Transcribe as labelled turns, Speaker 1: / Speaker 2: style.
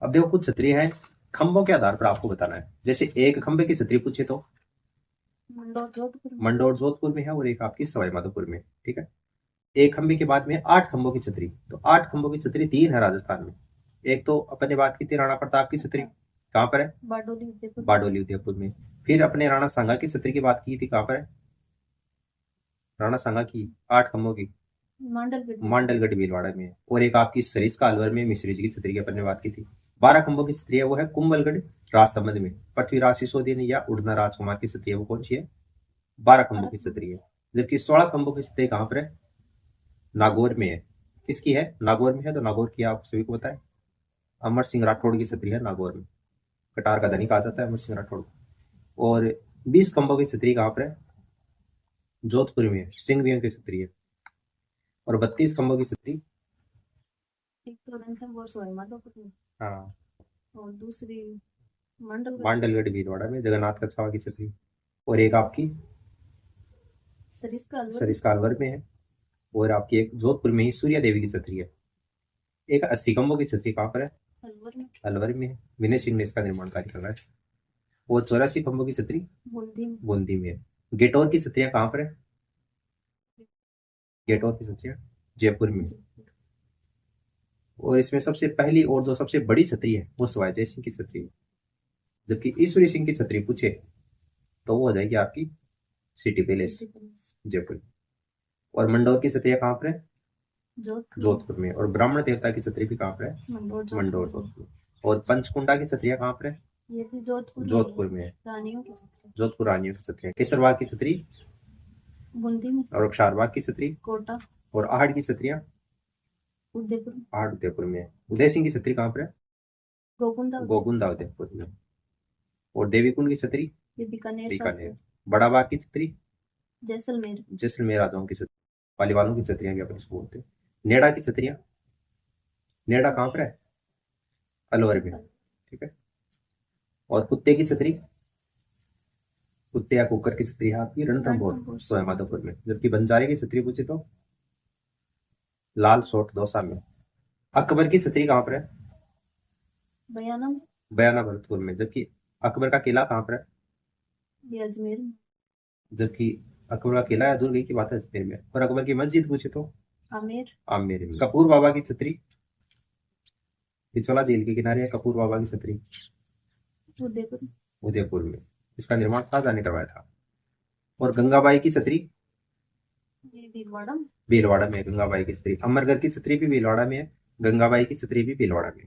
Speaker 1: अब देखो कुछ छतरी है, खंभों के आधार पर आपको बताना है। जैसे एक खंभे की छतरी पूछे तो मंडौर जोधपुर में है, और एक आपकी सवाई माधोपुर में। ठीक है, एक खंभे के बाद में 8 खंभों की छतरी, तो 8 खंभों की छतरी 3 है राजस्थान में। एक तो अपने बात की थी राणा प्रताप की छतरी, कहाँ पर है? बारडोली उदयपुर में। फिर अपने राणा सांगा की छतरी की बात की थी, कहाँ पर है? राणा सांगा की 8 खंभों की मांडलगढ़ भीलवाड़ा में है। और एक आपकी सरिस्का अलवर में मिश्री जी की छतरी की अपन ने बात की थी। 12 खंभों की छतरी है, वो है कुंभलगढ़ राजसमंद में। पृथ्वीराज सिसोदिया या उड़ना राजकुमार की छतरी है, वो कौन सी है? 12 खंभों की छतरी है। जबकि 16 खंभों की छतरी कहाँ पर है? नागौर में है। किसकी है? नागौर में है। तो नागौर की आप सभी को पता है, अमर सिंह राठौड़ की छतरी है नागौर में। कटार का धनी कहा जाता है अमर सिंह राठौड़। और 20 खंभों की छतरी कहाँ पर है? जोधपुर में है, सिंह की छतरी है। और 32 खंभों की छतरी,
Speaker 2: एक तो रणथंभौर सवाई माधोपुर में,
Speaker 1: हाँ,
Speaker 2: और दूसरी मंडलगढ़
Speaker 1: मांडलगढ़ भीलवाड़ा में जगन्नाथ कछावा की छतरी। और एक आपकी सरिस्का अलवर में है। और आपकी एक जोधपुर में ही सूर्या देवी की छतरी है। एक 80 खंभों की छतरी कहाँ पर है? अलवर में है। विनय सिंह ने इसका निर्माण कार्य करना है। और 84 खंभों की छतरी बूंदी में है। गेटौर की छतरियां कहाँ पर है? गेटौर की छतरियां जयपुर में। और इसमें सबसे पहली और जो सबसे बड़ी छतरी है वो सवाई जय सिंह की छतरी है। जबकि ईश्वरी सिंह की छतरी पूछे तो वो हो जाएगी आपकी सिटी पैलेस जयपुर। और मंडौर की छतरियां कहाँ पर है? जोधपुर में। और ब्राह्मण देवता की छतरी भी कहाँ पर है? मंडौर जोधपुर। और पंचकुंडा की छतरियां कहाँ पर है?
Speaker 2: ये भी
Speaker 1: जोधपुर में है।
Speaker 2: रानियों की छतरी,
Speaker 1: जोधपुर रानियों की छतरी। केसरबाग की छतरी
Speaker 2: बूंदी में।
Speaker 1: और क्षारबाग की छतरी
Speaker 2: कोटा।
Speaker 1: और आहड़ की छतरियां
Speaker 2: उदयपुर।
Speaker 1: आहड़ उदयपुर में है। उदय सिंह की छतरी कहाँ पर है? गोकुंदा उदयपुर में। और देवीकुंड की छतरी बीकानेर। बड़ा बाग की छतरी जैसलमेर राजाओं की छतरी, पालीवालों की छतरियां भी अपन इसको बोलते हैं। नेड़ा की छतरियां, नेड़ा कहाँ पर है? अलवर में। ठीक है। और कुत्ते की छतरी, कुत्ते या कुकर की छतरी है आपकी रणथंभौर स्वयं माधोपुर में। जबकि बंजारे की छतरी पूछे तो लाल सोट दौसा में। अकबर की छतरी कहाँ पर है? बयाना भरतपुर में। जबकि अकबर का किला कहाँ पर है?
Speaker 2: ये अजमेर में।
Speaker 1: जबकि अकबर का किला या दुर्ग की बात है अजमेर में। और अकबर की मस्जिद पूछे तो आमेर में। कपूर बाबा की छतरी पिछोला झील के किनारे है। कपूर बाबा की छतरी उदयपुर में। इसका निर्माण शाहजहां ने करवाया था। और गंगाबाई की छतरी भीलवाड़ा में है। गंगाबाई की छतरी। अमरगढ़ की छतरी भी भीलवाड़ा में है। गंगाबाई की छतरी भी भीलवाड़ा में।